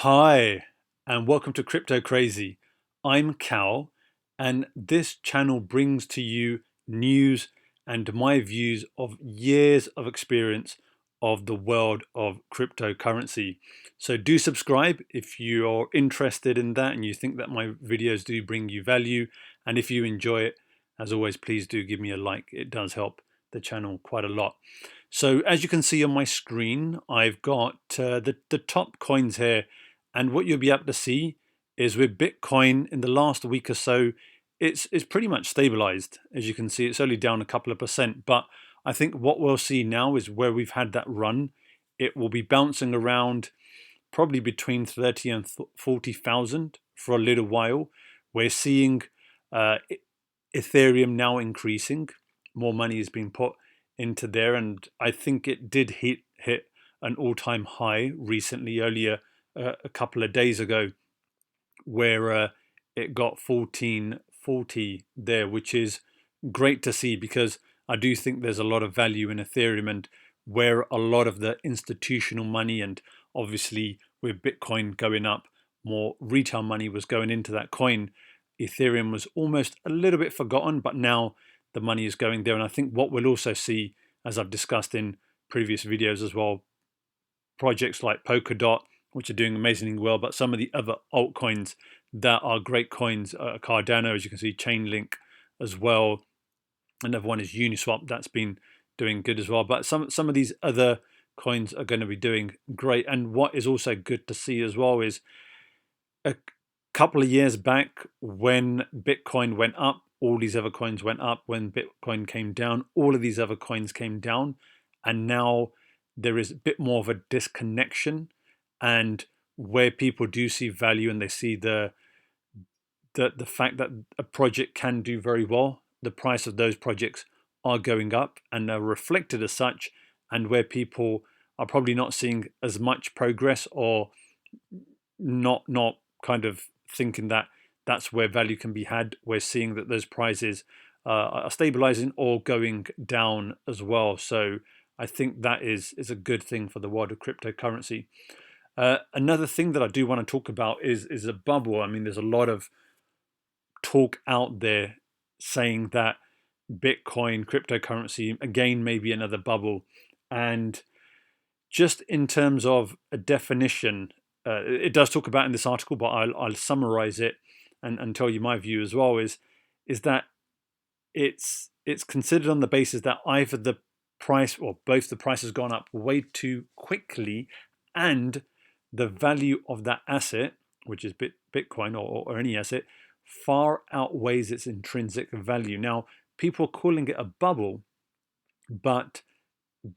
Hi, and welcome to Crypto Crazy. I'm Cal, and this channel brings to you news and my views of years of experience of the world of cryptocurrency. So do subscribe if you are interested in that and you think that my videos do bring you value. And if you enjoy it, as always, please do give me a like. It does help the channel quite a lot. So as you can see on my screen, I've got the top coins here, and what you'll be able to see is with Bitcoin in the last week or so, it's pretty much stabilized. As you can see, it's only down a couple of percent, but I think what we'll see now is where we've had that run, it will be bouncing around probably between 30 and 40,000 for a little while. We're seeing uh, Ethereum now increasing. More money is being put into there, and I think it did hit an all-time high recently, earlier a couple of days ago, where it got 1440 there, which is great to see because I do think there's a lot of value in Ethereum, and where a lot of the institutional money and obviously with Bitcoin going up, more retail money was going into that coin. Ethereum was almost a little bit forgotten, but now the money is going there. And I think what we'll also see, as I've discussed in previous videos as well, projects like Polkadot, which are doing amazingly well, but some of the other altcoins that are great coins, Cardano, as you can see, Chainlink as well. Another one is Uniswap, that's been doing good as well. But some of these other coins are going to be doing great. And what is also good to see as well is a couple of years back when Bitcoin went up, all these other coins went up. When Bitcoin came down, all of these other coins came down. And now there is a bit more of a disconnection. And where people do see value and they see the fact that a project can do very well, the price of those projects are going up and are reflected as such. And where people are probably not seeing as much progress, or not kind of thinking that that's where value can be had, we're seeing that those prices are stabilizing or going down as well. So I think that is a good thing for the world of cryptocurrency. Another thing that I do want to talk about is a bubble. I mean, there's a lot of talk out there saying that Bitcoin, cryptocurrency, again, maybe another bubble. And just in terms of a definition, it does talk about in this article, but I'll summarize it and tell you my view as well. Is that it's considered on the basis that either the price or both the price has gone up way too quickly, and the value of that asset, which is Bitcoin or any asset, far outweighs its intrinsic value. Now, people are calling it a bubble, but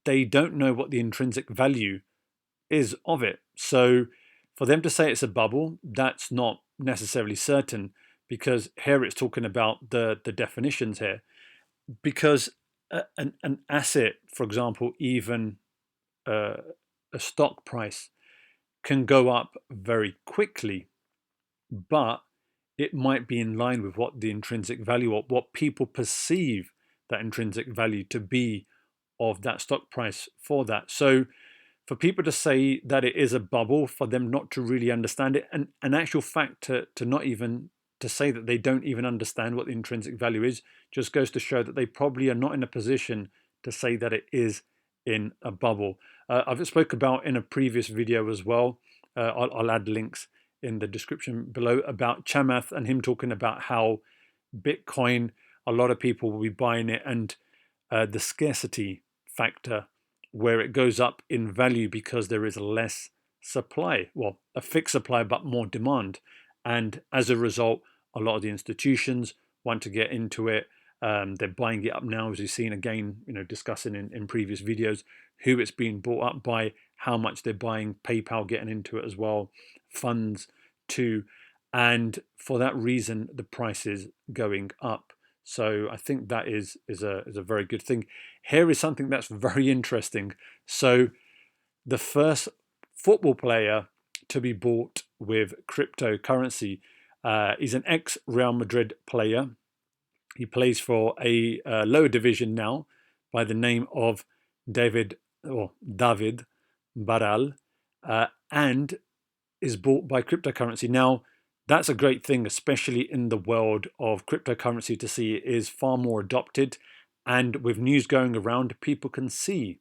they don't know what the intrinsic value is of it. So for them to say it's a bubble, that's not necessarily certain, because here it's talking about the definitions here. Because an asset, for example, even uh, a stock price can go up very quickly, but it might be in line with what the intrinsic value or what people perceive that intrinsic value to be of that stock price for that. So for people to say that it is a bubble, for them not to really understand it, and an actual fact to not even to say that they don't even understand what the intrinsic value is, just goes to show that they probably are not in a position to say that it is in a bubble. I've spoke about in a previous video as well. I'll add links in the description below about Chamath and him talking about how Bitcoin, a lot of people will be buying it, and the scarcity factor, where it goes up in value because there is less supply, well, a fixed supply but more demand. And as a result, a lot of the institutions want to get into it. They're buying it up now, as we've seen again, discussing in previous videos, who it's being bought up by, how much they're buying, PayPal getting into it as well, funds too. And for that reason, the price is going up. So I think that is a very good thing. Here is something that's very interesting. So the first football player to be bought with cryptocurrency is an ex-Real Madrid player. He plays for a lower division now by the name of David Baral, and is bought by cryptocurrency. Now, that's a great thing, especially in the world of cryptocurrency, to see it is far more adopted. And with news going around, people can see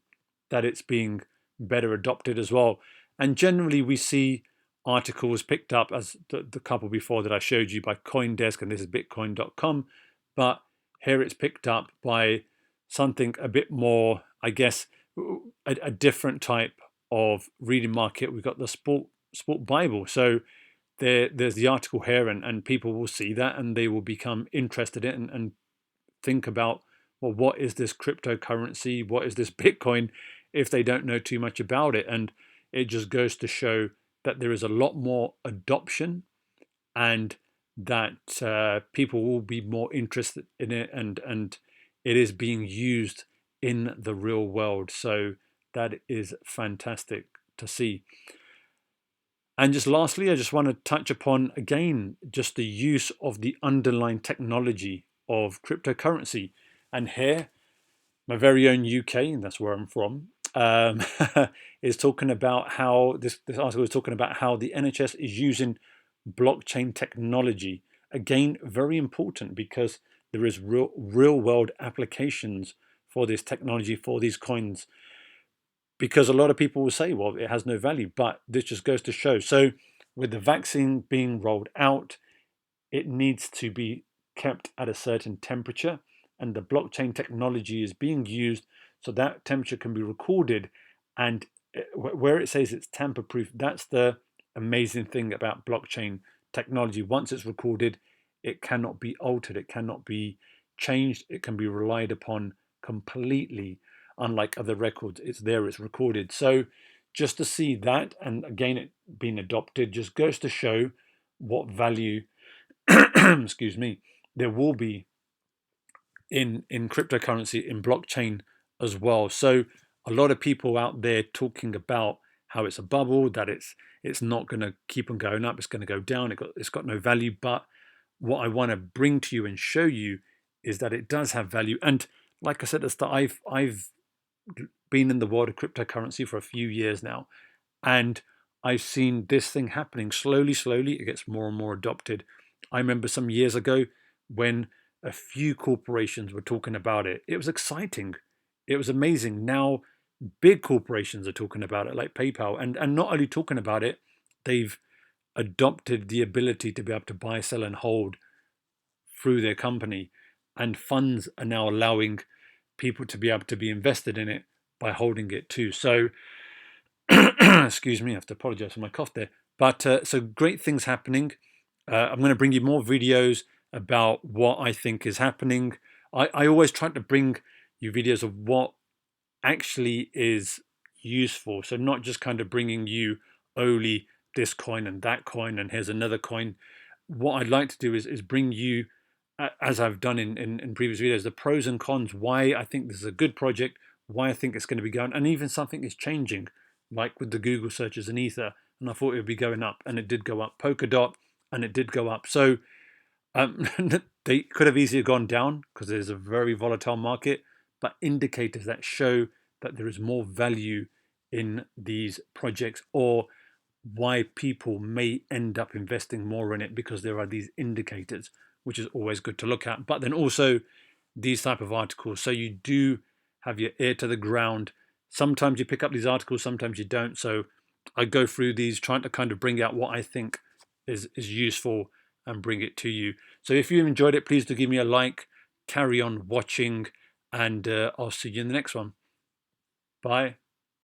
that it's being better adopted as well. And generally, we see articles picked up, as the couple before that I showed you, by CoinDesk, and this is bitcoin.com. But here it's picked up by something a bit more, I guess, a different type of reading market. We've got the sport Bible. So there's the article here, and people will see that and they will become interested in it and think about, well, what is this cryptocurrency? What is this Bitcoin? If they don't know too much about it. And it just goes to show that there is a lot more adoption, and that people will be more interested in it, and it is being used in the real world. So that is fantastic to see. And just lastly, I just want to touch upon again just the use of the underlying technology of cryptocurrency. And here, my very own UK, and that's where I'm from, is talking about how this article is talking about how the NHS is using blockchain technology. Again, very important, because there is real world applications for this technology, for these coins. Because a lot of people will say, well, it has no value, but this just goes to show. So with the vaccine being rolled out, it needs to be kept at a certain temperature, and the blockchain technology is being used so that temperature can be recorded. And where it says it's tamper proof, that's the amazing thing about blockchain technology. Once it's recorded, it cannot be altered, it cannot be changed, it can be relied upon completely. Unlike other records, it's there, it's recorded. So just to see that, and again it being adopted, just goes to show what value excuse me, there will be in cryptocurrency, in blockchain as well. So a lot of people out there talking about how it's a bubble, that it's not going to keep on going up, it's going to go down, it's got no value. But what I want to bring to you and show you is that it does have value. And like I said at the start, I've been in the world of cryptocurrency for a few years now, and I've seen this thing happening slowly. It gets more and more adopted. I remember some years ago when a few corporations were talking about it. It was exciting. It was amazing. Now big corporations are talking about it, like PayPal, and not only talking about it, they've adopted the ability to be able to buy, sell, and hold through their company. And funds are now allowing people to be able to be invested in it by holding it too. So, excuse me, I have to apologize for my cough there. But so great things happening. I'm going to bring you more videos about what I think is happening. I always try to bring you videos of what actually is useful. So not just kind of bringing you only this coin and that coin and here's another coin. What I'd like to do is bring you, as I've done in previous videos, the pros and cons, why I think this is a good project, why I think it's going to be going, and even something is changing, like with the Google searches and Ether, and I thought it would be going up, and it did go up. Polkadot, and it did go up. So they could have easily gone down because there's a very volatile market, but indicators that show that there is more value in these projects, or why people may end up investing more in it, because there are these indicators, which is always good to look at. But then also these type of articles, so you do have your ear to the ground. Sometimes you pick up these articles, sometimes you don't. So I go through these trying to kind of bring out what I think is useful and bring it to you. So if you enjoyed it, please do give me a like, carry on watching, and I'll see you in the next one. Bye.